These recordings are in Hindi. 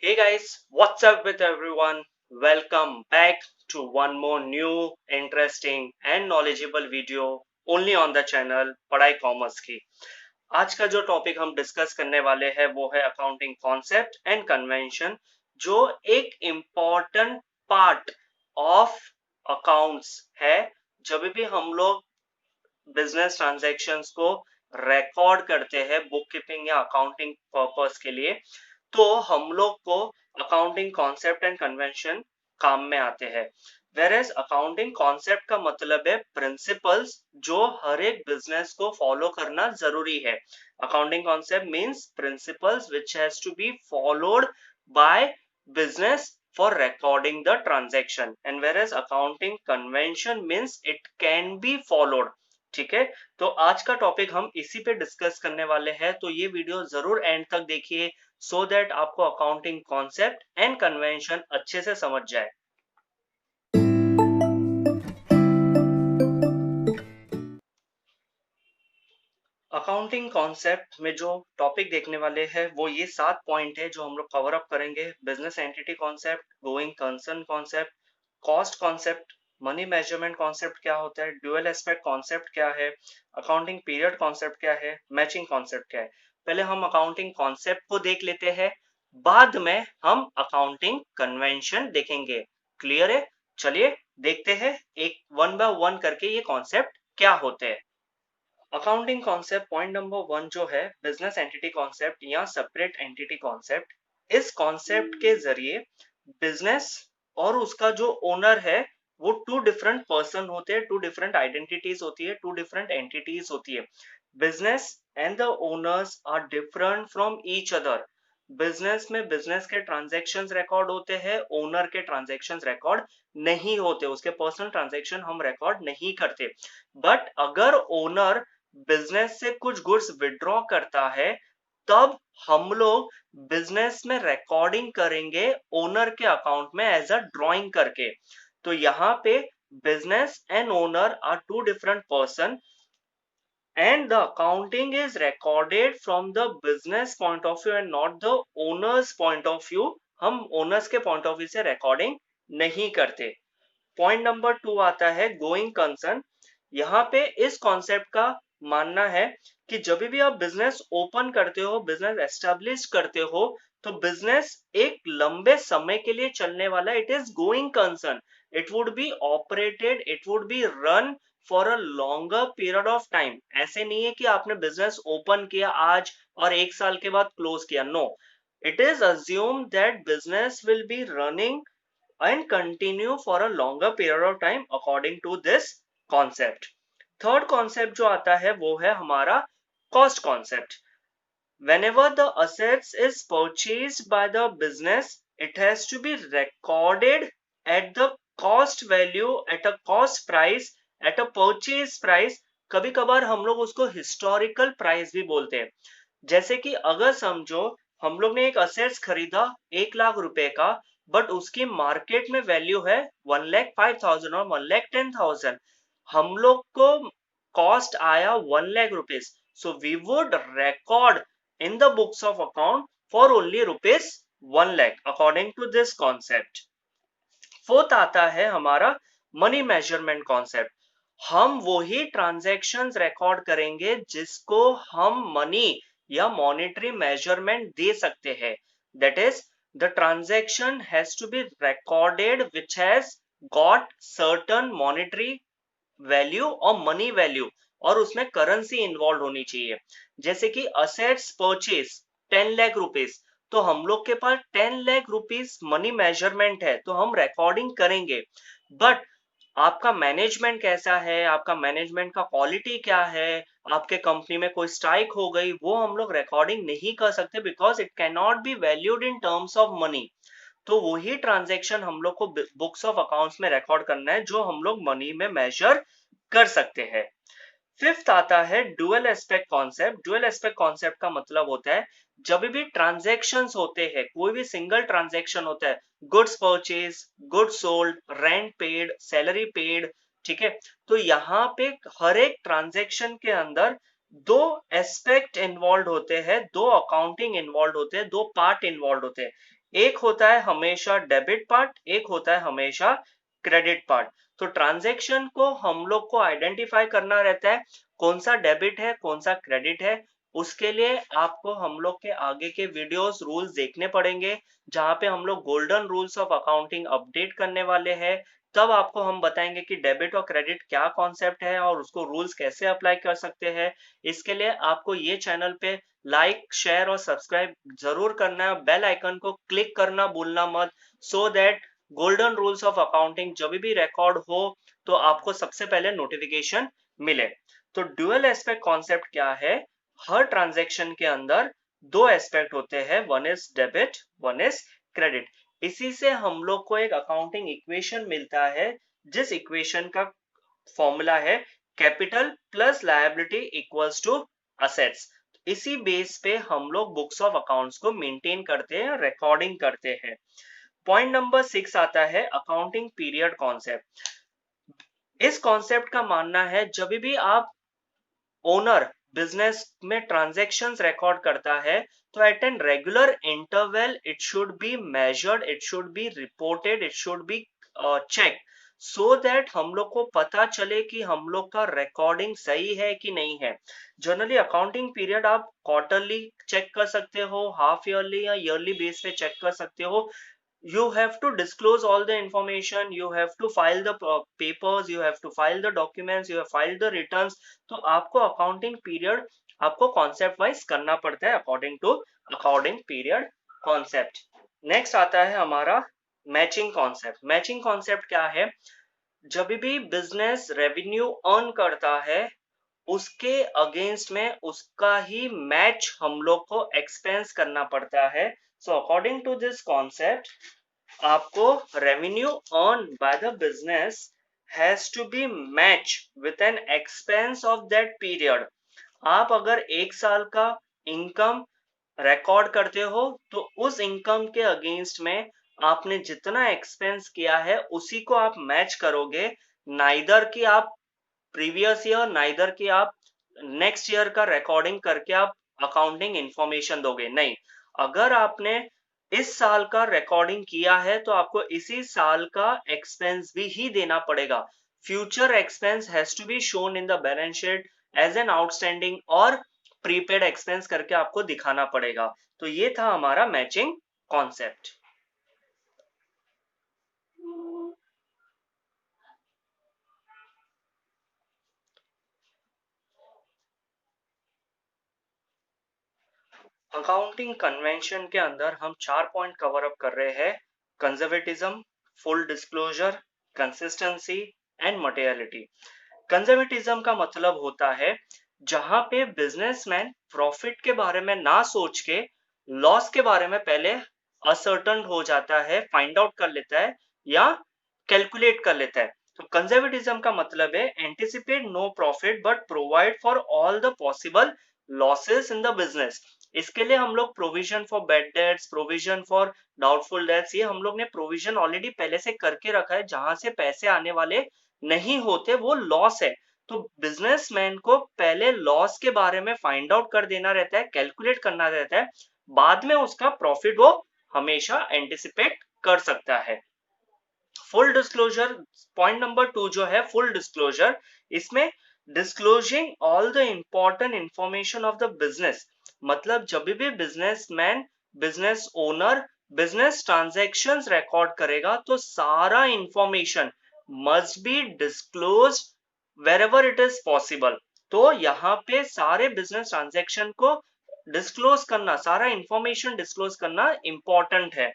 Hey guys, what's up with everyone? Welcome back to one more new, interesting and knowledgeable video only on the channel पढ़ाई कॉमर्स की। आज का जो टॉपिक हम डिस्कस करने वाले हैं वो है अकाउंटिंग कॉन्सेप्ट एंड कन्वेंशन, जो एक इम्पॉर्टेंट पार्ट ऑफ अकाउंट्स है। जब भी हम लोग बिजनेस ट्रांजैक्शंस को रिकॉर्ड करते हैं बुक कीपिंग या अकाउंटिंग पर्पस के लिए, तो हम लोग को अकाउंटिंग कॉन्सेप्ट एंड कन्वेंशन काम में आते हैं। वेयर एज अकाउंटिंग कॉन्सेप्ट का मतलब है प्रिंसिपल्स जो हर एक बिजनेस को फॉलो करना जरूरी है। Accounting concept means principles which has to be followed by business for recording the transaction, and whereas accounting convention means it can be followed। ठीक है, तो आज का टॉपिक हम इसी पे डिस्कस करने वाले हैं, तो ये वीडियो जरूर एंड तक देखिए सो दैट आपको अकाउंटिंग कॉन्सेप्ट एंड कन्वेंशन अच्छे से समझ जाए। अकाउंटिंग कॉन्सेप्ट में जो टॉपिक देखने वाले हैं वो ये 7 पॉइंट है जो हम लोग कवर अप करेंगे। Business entity concept, going concern concept, cost concept, money measurement concept क्या होता है, ड्यूअल एस्पेक्ट कॉन्सेप्ट क्या है, अकाउंटिंग पीरियड कॉन्सेप्ट क्या है, मैचिंग कॉन्सेप्ट क्या है। पहले हम अकाउंटिंग कॉन्सेप्ट को देख लेते हैं, बाद में हम अकाउंटिंग कन्वेंशन देखेंगे। क्लियर है? चलिए देखते हैं एक वन बाय वन करके ये कॉन्सेप्ट क्या होते हैं। अकाउंटिंग कॉन्सेप्ट पॉइंट नंबर 1 जो है बिजनेस एंटिटी कॉन्सेप्ट या सेपरेट एंटिटी कॉन्सेप्ट। इस कॉन्सेप्ट के जरिए बिजनेस और उसका जो ओनर है वो टू डिफरेंट पर्सन होते हैं, टू डिफरेंट आइडेंटिटीज होती है, टू डिफरेंट एंटिटीज होती है। Business and the owners are different from each other. Business में बिजनेस के ट्रांजैक्शंस रिकॉर्ड होते हैं, ओनर के ट्रांजैक्शंस रिकॉर्ड नहीं होते, उसके पर्सनल ट्रांजैक्शन हम रिकॉर्ड नहीं करते। बट अगर ओनर बिजनेस से कुछ गुड्स विड्रॉ करता है तब हम लोग बिजनेस में रिकॉर्डिंग करेंगे ओनर के अकाउंट में एज अ ड्रॉइंग करके। तो यहाँ पे business and owner are two different person and the accounting is recorded from the business point of view and not the owner's point of view। हम owners के point of view से recording नहीं करते। पॉइंट नंबर 2 आता है गोइंग कंसर्न। यहाँ पे इस कॉन्सेप्ट का मानना है कि जब भी आप बिजनेस ओपन करते हो, बिजनेस एस्टेब्लिश करते हो, तो बिजनेस एक लंबे समय के लिए चलने वाला, it is going concern. It would be operated, it would be run for a longer period of time. ऐसे नहीं है कि आपने बिजनेस ओपन किया आज और 1 साल के बाद क्लोज किया। No, it is assume that business will be running and continue for a longer period of time according to this concept। Third concept जो आता है वो है हमारा cost concept. whenever the assets is purchased by the business, it has to be recorded at the cost value, at a cost price, at a purchase price। कभी कभार हम लोग उसको हिस्टोरिकल प्राइस भी बोलते हैं। जैसे कि अगर समझो हम लोग ने एक असेट्स खरीदा 1 लाख रुपए का, बट उसकी मार्केट में वैल्यू है 1,05,000 और 1,10,000। हम लोग को कॉस्ट आया 1 lakh rupees, so we would record in the books of account for only rupees 1 lakh according to this concept। Fourth आता है हमारा मनी मेजरमेंट कॉन्सेप्ट। हम वही ट्रांजैक्शंस रिकॉर्ड करेंगे जिसको हम मनी या मॉनेटरी मेजरमेंट दे सकते हैं। That is the transaction has to be recorded which has got certain monetary value और मनी वैल्यू, और उसमें करेंसी इन्वॉल्व होनी चाहिए। जैसे कि असेट्स परचेज 10 लाख रुपीज, तो हम लोग के पास 10 लाख रुपीज मनी मेजरमेंट है तो हम रिकॉर्डिंग करेंगे। बट आपका मैनेजमेंट कैसा है, आपका मैनेजमेंट का क्वालिटी क्या है, आपके कंपनी में कोई स्ट्राइक हो गई, वो हम लोग रिकॉर्डिंग नहीं कर सकते because it can not be valued in terms of money. तो वही ट्रांजैक्शन हम लोग को बुक्स ऑफ अकाउंट्स में रिकॉर्ड करना है जो हम लोग मनी में मेजर कर सकते हैं। फिफ्थ आता है dual aspect concept. Dual aspect concept का मतलब होता है जब भी ट्रांजैक्शंस होते हैं, कोई भी सिंगल ट्रांजैक्शन होता है, goods purchase, goods sold, rent paid, salary paid, ठीक है, तो यहाँ पे हर एक ट्रांजैक्शन के अंदर दो एस्पेक्ट इन्वॉल्व होते हैं, दो अकाउंटिंग इन्वॉल्व होते हैं, दो पार्ट इन्वॉल्व होते हैं। एक होता है हमेशा डेबिट पार्ट, एक होता है हमेशा क्रेडिट पार्ट। तो ट्रांजैक्शन को हम लोग को आइडेंटिफाई करना रहता है कौन सा डेबिट है कौन सा क्रेडिट है। उसके लिए आपको हम लोग के आगे के वीडियोस रूल्स देखने पड़ेंगे, जहां पे हम लोग golden rules of accounting update करने वाले हैं। तब आपको हम बताएंगे कि डेबिट और क्रेडिट क्या कॉन्सेप्ट है और उसको रूल्स कैसे अप्लाई कर सकते हैं। इसके लिए आपको ये चैनल पे लाइक शेयर और सब्सक्राइब जरूर करना है, बेल आइकन को क्लिक करना भूलना मत, so that golden rules of accounting जब भी रिकॉर्ड हो तो आपको सबसे पहले नोटिफिकेशन मिले। तो ड्यूअल एस्पेक्ट कॉन्सेप्ट क्या है? हर ट्रांजैक्शन के अंदर दो एस्पेक्ट होते हैं, one is debit one is credit. इसी से हम लोग को एक अकाउंटिंग इक्वेशन मिलता है, जिस इक्वेशन का फॉर्मूला है capital plus liability equals to assets. इसी बेस पे हम लोग बुक्स ऑफ अकाउंट्स को मेंटेन करते हैं, रिकॉर्डिंग करते हैं। पॉइंट नंबर 6 आता है अकाउंटिंग पीरियड कॉन्सेप्ट। इस कॉन्सेप्ट का मानना है जब भी आप ओनर बिजनेस में ट्रांजैक्शंस रिकॉर्ड करता है तो at an regular interval it should be measured, it should be reported, it should be check, so that हम लोग को पता चले कि हम लोग का रिकॉर्डिंग सही है कि नहीं है। जनरली अकाउंटिंग पीरियड आप क्वार्टरली चेक कर सकते हो, हाफ ईयरली या ईयरली बेस पे चेक कर सकते हो। You have to disclose all the information, you have to file the papers, you have to file the documents, you have filed the returns। तो आपको अकाउंटिंग पीरियड आपको कॉन्सेप्ट वाइज करना पड़ता है according to accounting period concept. Next आता है हमारा मैचिंग कॉन्सेप्ट। मैचिंग कॉन्सेप्ट क्या है? जब भी बिजनेस रेवेन्यू अर्न करता है उसके अगेंस्ट में उसका ही मैच हम लोग को एक्सपेंस करना पड़ता है। So according to this concept आपको revenue earn by the business has to be match with an expense of that period. आप अगर एक साल का इनकम रिकॉर्ड करते हो तो उस इनकम के अगेंस्ट में आपने जितना एक्सपेंस किया है उसी को आप मैच करोगे। नाइदर कि आप प्रीवियस ईयर नाइदर कि आप नेक्स्ट ईयर का रिकॉर्डिंग करके आप अकाउंटिंग इंफॉर्मेशन दोगे, नहीं। अगर आपने इस साल का रिकॉर्डिंग किया है तो आपको इसी साल का एक्सपेंस भी ही देना पड़ेगा। Future expense has to be shown in the balance sheet as an outstanding और प्रीपेड एक्सपेंस करके आपको दिखाना पड़ेगा। तो ये था हमारा मैचिंग कॉन्सेप्ट। अकाउंटिंग कन्वेंशन के अंदर हम 4 पॉइंट कवर अप कर रहे हैं: conservatism, full disclosure, consistency and materiality. Conservatism का मतलब होता है जहां पे बिजनेसमैन प्रॉफिट के बारे में ना सोच के लॉस के बारे में पहले असर्टन हो जाता है, फाइंड आउट कर लेता है या कैलकुलेट कर लेता है। तो कंजर्वेटिज्म का मतलब है anticipate no profit but provide for all the possible losses in the business. इसके लिए हम लोग provision for bad debts, provision for doubtful debts, ये हम लोग ने प्रोविजन ऑलरेडी पहले से करके रखा है, जहां से पैसे आने वाले नहीं होते वो लॉस है। तो बिजनेसमैन को पहले लॉस के बारे में फाइंड आउट कर देना रहता है, कैलकुलेट करना रहता है, बाद में उसका प्रॉफिट वो हमेशा एंटिसिपेट कर सकता है। फुल डिस्क्लोजर, पॉइंट नंबर 2 जो है फुल डिस्क्लोजर, इसमें disclosing all the important information of the business. मतलब जब भी businessman, business owner business transactions record करेगा तो सारा information must be disclose wherever it is possible. तो यहाँ पे सारे बिजनेस ट्रांजैक्शन को डिस्क्लोज करना, सारा इंफॉर्मेशन डिस्क्लोज करना इंपॉर्टेंट है।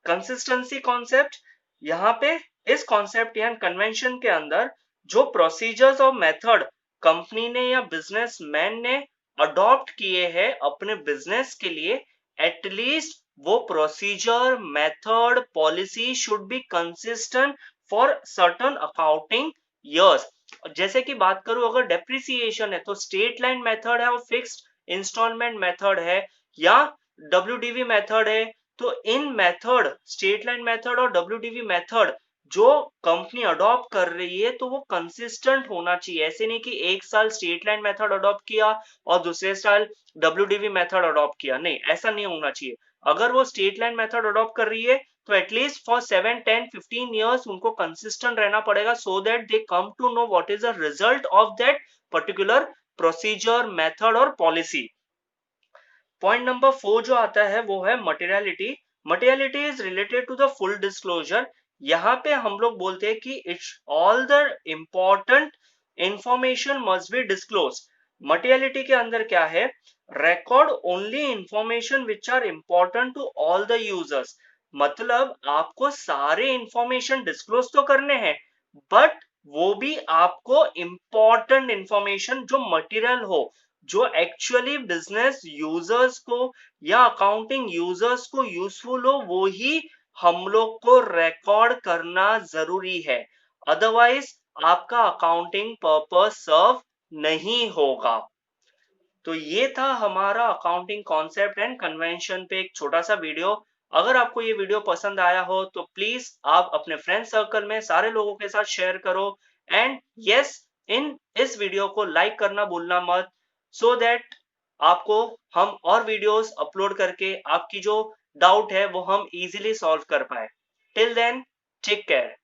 कंसिस्टेंसी कॉन्सेप्ट, यहाँ पे इस कॉन्सेप्ट या कन्वेंशन के अंदर जो प्रोसीजर्स और मेथड कंपनी ने या बिजनेसमैन ने अडॉप्ट किए हैं अपने बिजनेस के लिए, एटलीस्ट वो procedure, method, policy should be consistent for certain accounting years. जैसे कि बात करूं अगर डेप्रिसिएशन है तो स्ट्रेट लाइन मेथड है और फिक्स्ड इंस्टॉलमेंट मेथड है या डब्ल्यूडीवी मेथड है। तो इन मेथड, स्ट्रेट लाइन मेथड और डब्ल्यूडीवी मेथड जो कंपनी अडॉप्ट कर रही है तो वो कंसिस्टेंट होना चाहिए। ऐसे नहीं कि एक साल स्ट्रेट लाइन मेथड अडॉप्ट किया और दूसरे साल डब्ल्यूडीवी मेथड अडॉप्ट किया, नहीं, ऐसा नहीं होना चाहिए। अगर वो स्टेट लाइन मेथड अडॉप्ट कर रही है तो एटलीस्ट फॉर 7, 10, 15 years उनको कंसिस्टेंट रहना पड़ेगा, so that they come to know what is the result of that particular procedure, method और पॉलिसी। पॉइंट नंबर 4 जो आता है वो है materiality. Materiality is related to the full disclosure. यहाँ पे हम लोग बोलते हैं कि it's all the important information must be disclose. Materiality के अंदर क्या है, record only information which are important to all the users. मतलब आपको सारे इंफॉर्मेशन डिस्क्लोज तो करने हैं, बट वो भी आपको इंपॉर्टेंट इंफॉर्मेशन जो मटेरियल हो, जो एक्चुअली बिजनेस यूजर्स को या अकाउंटिंग यूजर्स को यूजफुल हो, वो ही हम लोग को रिकॉर्ड करना जरूरी है। अदरवाइज आपका अकाउंटिंग पर्पस सर्व नहीं होगा। तो ये था हमारा अकाउंटिंग कॉन्सेप्ट एंड कन्वेंशन पे एक छोटा सा वीडियो। अगर आपको ये वीडियो पसंद आया हो तो प्लीज आप अपने फ्रेंड सर्कल में सारे लोगों के साथ शेयर करो। एंड यस, इस वीडियो को लाइक करना भूलना मत, सो दैट आपको हम और वीडियोस अपलोड करके आपकी जो डाउट है वो हम इजीली सॉल्व कर पाए। Till then, take care.